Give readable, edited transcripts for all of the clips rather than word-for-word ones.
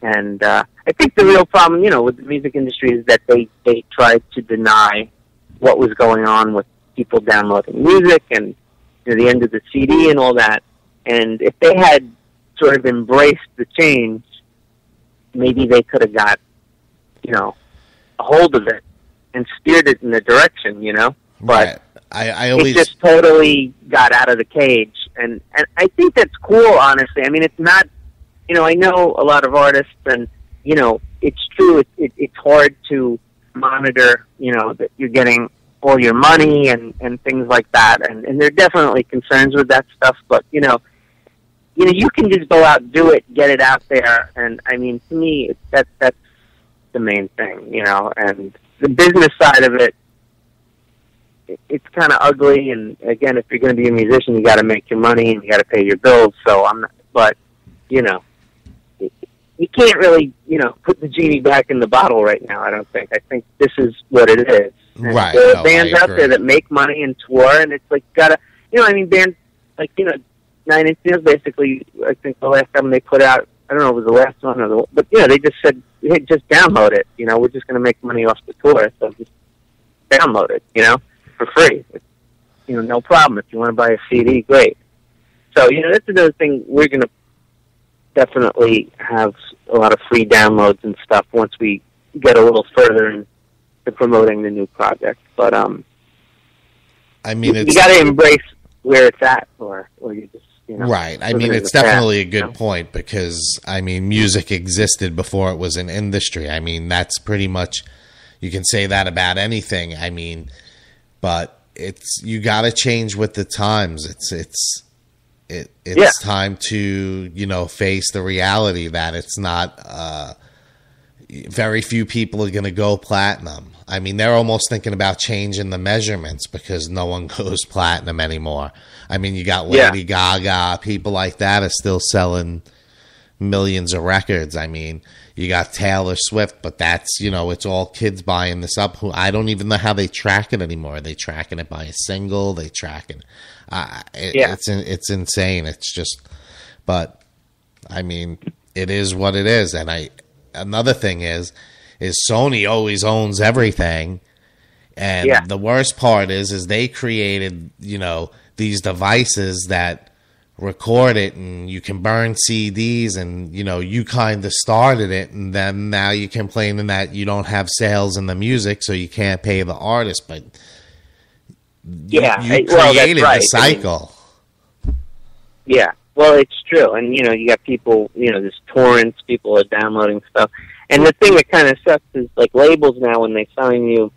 And I think the real problem, with the music industry is that they tried to deny what was going on with people downloading music and the end of the CD and all that. And if they had sort of embraced the change, maybe they could have got, a hold of it and steered it in the direction, But I always... it just totally got out of the cage. And I think that's cool, honestly. I mean, it's not, I know a lot of artists, and, it's true, it's hard to monitor, that you're getting all your money and things like that. And there are definitely concerns with that stuff, but, you can just go out, do it, get it out there. And, I mean, to me, that's the main thing, and the business side of it, it's kind of ugly. And again, if you're going to be a musician, you got to make your money and you got to pay your bills. So but, you can't really, put the genie back in the bottle right now, I don't think. I think this is what it is. And right. There are bands out there that make money and tour, and it's like, bands like, 9 Inch Nails, basically, I think the last album they put out, I don't know if it was the last one, but, they just said, hey, just download it, we're just going to make money off the tour, so just download it, for free. It's, no problem. If you want to buy a CD, great. So, that's another thing. We're going to definitely have a lot of free downloads and stuff once we get a little further into promoting the new project. But, I mean, you got to embrace where it's at, or you just, right. I mean, it's definitely a good point because, I mean, music existed before it was an industry. I mean, that's pretty much, you can say that about anything. I mean, but you got to change with the times. It's time to, face the reality that it's not, very few people are going to go platinum. I mean, they're almost thinking about changing the measurements because no one goes platinum anymore. I mean, you got Lady Gaga, people like that are still selling millions of records. I mean, you got Taylor Swift, but that's, it's all kids buying this up. Who I don't even know how they track it anymore. Are they tracking it by a single? They tracking it's insane. It's just, but I mean, it is what it is. And another thing is Sony always owns everything. And the worst part is they created, these devices that record it and you can burn CDs and, you kind of started it. And then now you're complaining that you don't have sales in the music, so you can't pay the artist. But you created the cycle. Yeah. Well, it's true. And, you got people, there's torrents, people are downloading stuff. And the thing that kind of sucks is, like, labels now, when they sign you,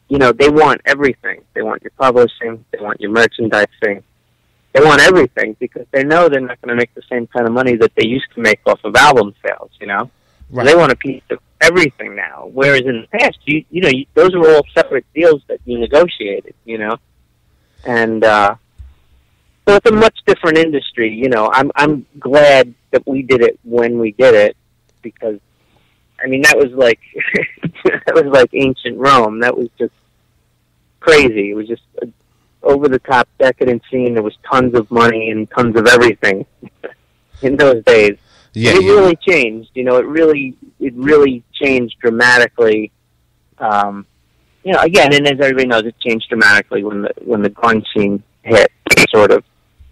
they want everything. They want your publishing. They want your merchandising. They want everything because they know they're not going to make the same kind of money that they used to make off of album sales, Right. So they want a piece of everything now. Whereas in the past, those were all separate deals that you negotiated, And so it's a much different industry, I'm glad that we did it when we did it because, I mean, that was like ancient Rome. That was just crazy. It was just an over-the-top decadent scene. There was tons of money and tons of everything in those days. Yeah, it really changed. It really changed dramatically. Again, and as everybody knows, it changed dramatically when the grunge scene hit. It sort of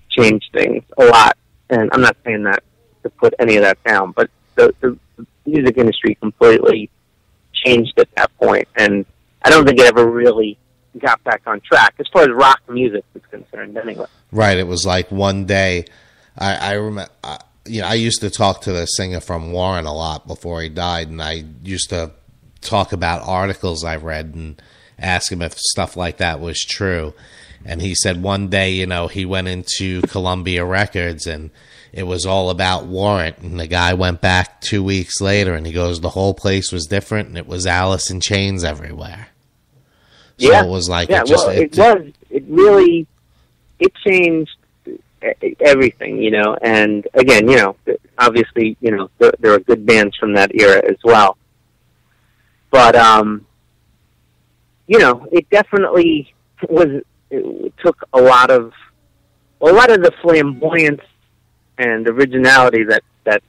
changed things a lot. And I'm not saying that to put any of that down, but the music industry completely changed at that point, and I don't think it ever really got back on track as far as rock music is concerned anyway. Right. It was like one day, I remember, I used to talk to the singer from Warren a lot before he died, and I used to talk about articles I read and ask him if stuff like that was true. And he said one day, he went into Columbia Records and it was all about Warrant. And the guy went back 2 weeks later and he goes, the whole place was different and it was Alice in Chains everywhere. So it was like, it changed everything, and again, obviously, there are good bands from that era as well. But, it definitely it took a lot of the flamboyance and originality that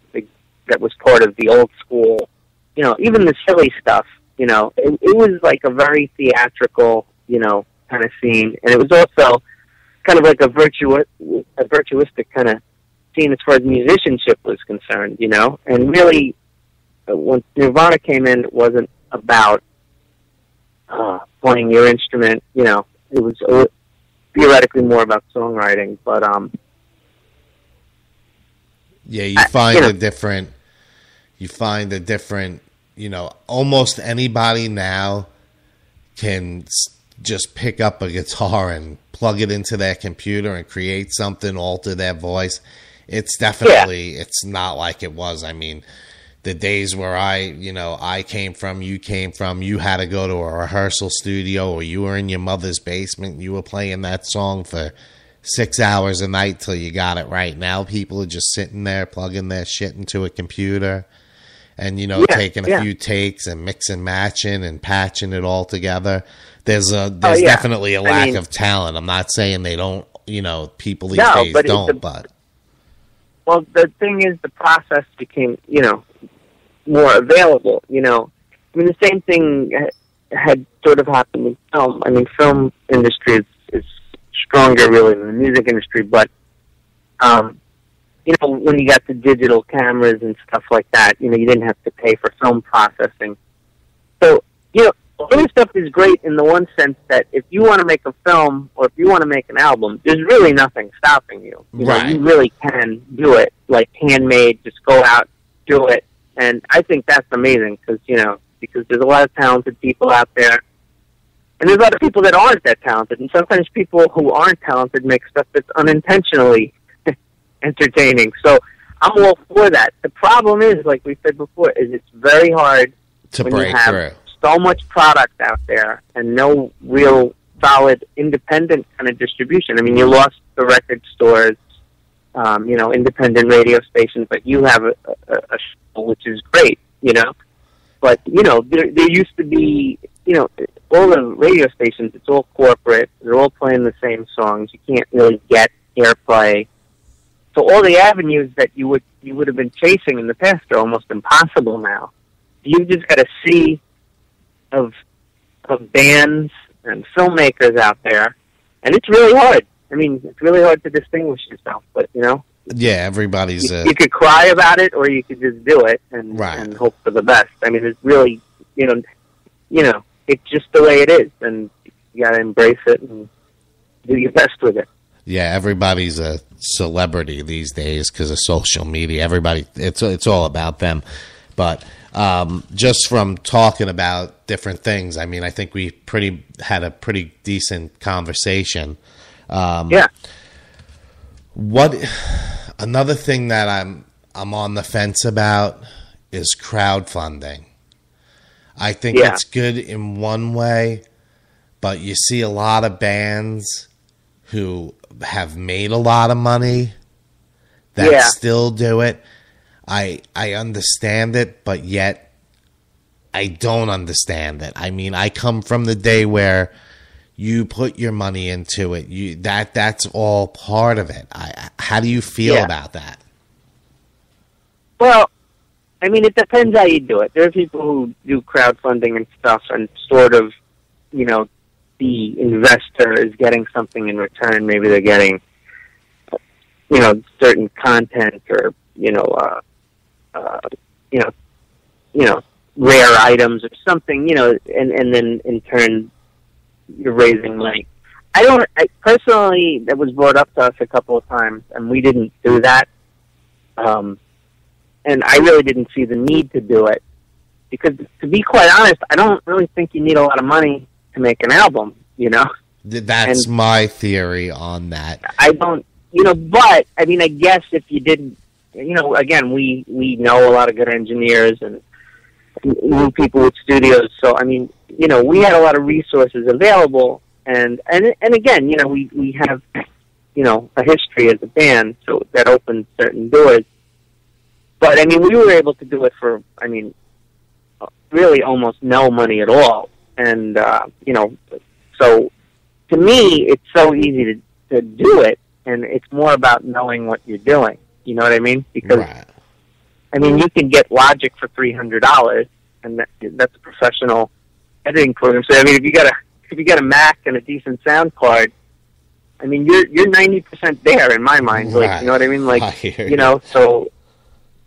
that was part of the old school, you know, even the silly stuff, you know, it was like a very theatrical, you know, kind of scene. And it was also kind of like a virtuistic kind of scene as far as musicianship was concerned, you know. And really, when Nirvana came in, it wasn't about playing your instrument, you know. It was theoretically more about songwriting, but yeah, you find a different, you know, almost anybody now can just pick up a guitar and plug it into their computer and create something, alter their voice. It's definitely, it's not like it was. I mean, the days where I came from, you had to go to a rehearsal studio, or you were in your mother's basement, you were playing that song for 6 hours a night till you got it right. Now people are just sitting there plugging their shit into a computer and, you know, taking a few takes and mix and matching and patching it all together. There's definitely a lack of talent. I'm not saying they don't, you know, people these days don't, but. Well, the thing is, the process became, you know, more available, you know. I mean, the same thing had sort of happened with film. I mean, film industry is stronger, really, than the music industry, but, you know, when you got the digital cameras and stuff like that, you know, you didn't have to pay for film processing. So, you know, all this stuff is great in the one sense that if you want to make a film or if you want to make an album, there's really nothing stopping you. You know, you really can do it, like handmade, just go out, do it. And I think that's amazing because, you know, because there's a lot of talented people out there. And there's a lot of people that aren't that talented. And sometimes people who aren't talented make stuff that's unintentionally entertaining. So I'm all for that. The problem is, like we said before, is it's very hard to when break you have through. So much product out there and no real solid independent kind of distribution. I mean, you lost the record stores, you know, independent radio stations, but you have a show which is great, you know. But, you know, there used to be, you know, all the radio stations, it's all corporate. They're all playing the same songs. You can't really get airplay. So all the avenues that you would have been chasing in the past are almost impossible now. You've just got to see of bands and filmmakers out there, and it's really hard. I mean, it's really hard to distinguish yourself, but, you know. Yeah, everybody's... You could cry about it, or you could just do it and hope for the best. I mean, it's really, you know, it's just the way it is, and you got to embrace it and do your best with it. Yeah, everybody's a celebrity these days because of social media. Everybody, it's all about them. But just from talking about different things, I mean, I think we had a pretty decent conversation. Yeah. Another thing that I'm on the fence about is crowdfunding. I think it's good in one way, but you see a lot of bands who have made a lot of money that still do it. I understand it, but yet I don't understand it. I mean, I come from the day where you put your money into it. That's all part of it. How do you feel about that? Well, I mean, it depends how you do it. There are people who do crowdfunding and stuff, and sort of, you know, the investor is getting something in return. Maybe they're getting, you know, certain content or, you know, rare items or something, you know, and then in turn you're raising money. I personally, that was brought up to us a couple of times, and we didn't do that. And I really didn't see the need to do it because, to be quite honest, I don't really think you need a lot of money to make an album, you know? That's my theory on that. I don't, you know, but, I mean, I guess if you didn't, you know, again, we know a lot of good engineers and new people with studios, so, I mean, you know, we had a lot of resources available, and again, you know, we have, you know, a history as a band, so that opened certain doors. But, I mean, we were able to do it for, I mean, really almost no money at all. And, you know, so to me, it's so easy to do it, and it's more about knowing what you're doing. You know what I mean? Because, I mean, you can get Logic for $300, and that's a professional editing program. So I mean, if you got a Mac and a decent sound card, I mean, you're 90% there in my mind. Like, Right. you know what I mean? Like, you. So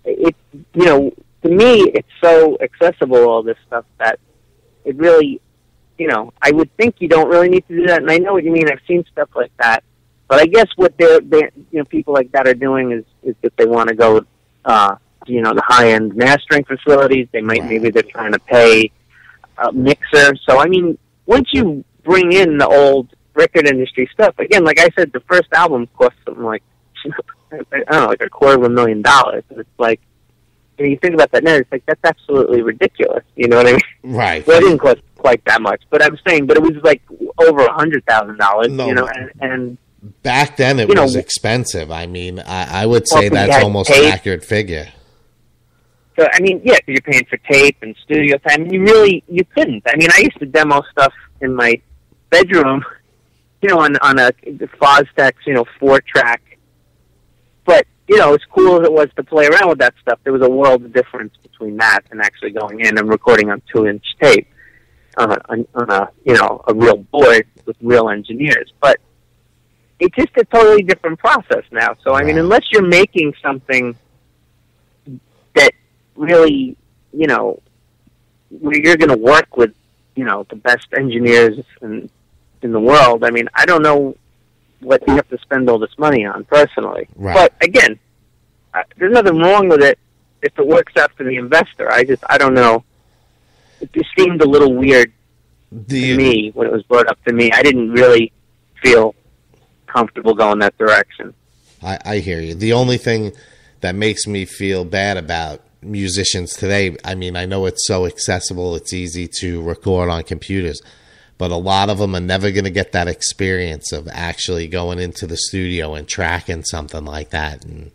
it, to me, it's so accessible, all this stuff, that it really, I would think you don't really need to do that. And I know what you mean. I've seen stuff like that. But I guess what people like that are doing is that they want to go, the high-end mastering facilities. They might, maybe they're trying to pay a mixer. So, I mean, once you bring in the old record industry stuff, again, like I said, the first album cost something like, I don't know, like $250,000. It's like, you think about that now, it's like, that's absolutely ridiculous. You know what I mean? Right. Well, it didn't cost quite that much, but I'm saying, but it was like over $100,000, No. and back then it was expensive. I mean, I would say that's almost an accurate figure. So, I mean, yeah, you're paying for tape and studio time. You couldn't. I mean, I used to demo stuff in my bedroom, on a Foztex, 4-track. But, as cool as it was to play around with that stuff, there was a world of difference between that and actually going in and recording on 2-inch tape on a real board with real engineers. But it's just a totally different process now. So, I mean, unless you're making something that really, where you're going to work with, the best engineers in the world, I mean, I don't know what you have to spend all this money on, personally. Right. But, again, there's nothing wrong with it if it works out for the investor. I don't know. It just seemed a little weird to me when it was brought up to me. I didn't really feel comfortable going that direction. I hear you. The only thing that makes me feel bad about musicians today, I mean, I know it's so accessible, it's easy to record on computers, but a lot of them are never going to get that experience of actually going into the studio and tracking something like that. And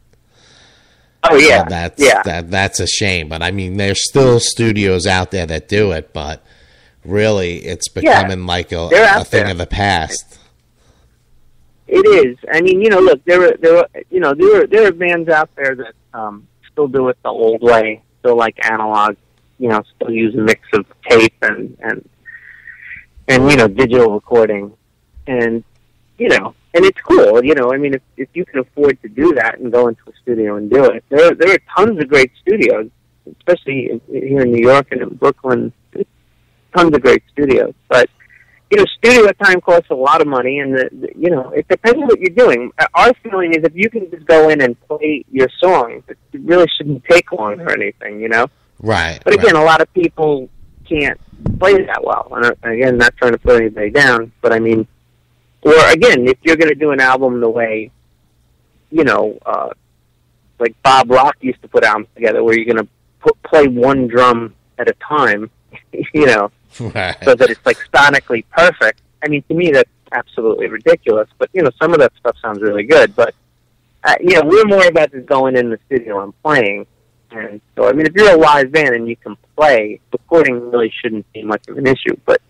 that's a shame. But I mean, there's still studios out there that do it, but really, it's becoming like a thing of the past. It is. I mean, look, there are bands out there that still do it the old way, still like analog, still use a mix of tape and digital recording, and and it's cool. I mean, if you can afford to do that and go into a studio and do it, there are tons of great studios, especially here in New York and in Brooklyn. Tons of great studios, but studio time costs a lot of money, and it depends on what you're doing. Our feeling is if you can just go in and play your songs, it really shouldn't take long or anything, Right. But again, a lot of people can't play that well. And again, not trying to put anybody down, but I mean, or again, if you're going to do an album the way, like Bob Rock used to put albums together, where you're going to play one drum at a time, Right. so that it's like sonically perfect. I mean, to me, that's absolutely ridiculous. But some of that stuff sounds really good. But we're more about just going in the studio and playing. And so, I mean, if you're a live band and you can play, recording really shouldn't be much of an issue. But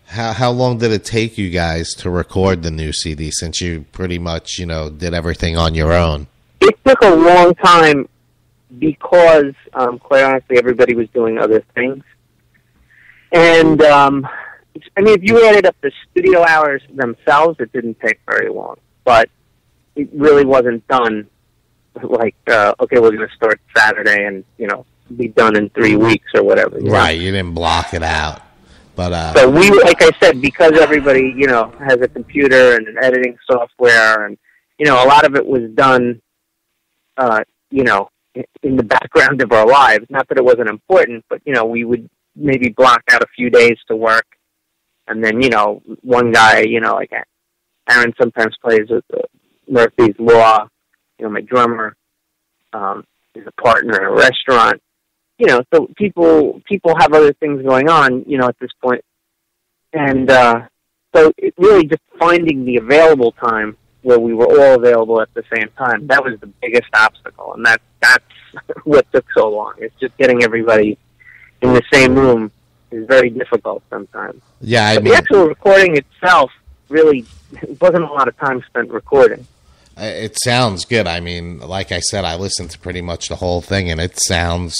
how long did it take you guys to record the new CD? Since you pretty much did everything on your own. It took a long time because, quite honestly, everybody was doing other things. And, I mean, if you added up the studio hours themselves, it didn't take very long. But it really wasn't done like, okay, we're going to start Saturday and, be done in 3 weeks or whatever. Right, you didn't block it out. But so we, like I said, because everybody, has a computer and an editing software and, a lot of it was done, in the background of our lives. Not that it wasn't important, but, we would maybe block out a few days to work. And then, one guy, like Aaron sometimes plays with Murphy's Law, my drummer, is a partner in a restaurant. So people have other things going on, at this point. And so it really just finding the available time where we were all available at the same time, that was the biggest obstacle. And that's what took so long. It's just getting everybody in the same room is very difficult sometimes. Yeah, but the actual recording itself, really, it wasn't a lot of time spent recording. It sounds good. I mean, like I said, I listened to pretty much the whole thing, and it sounds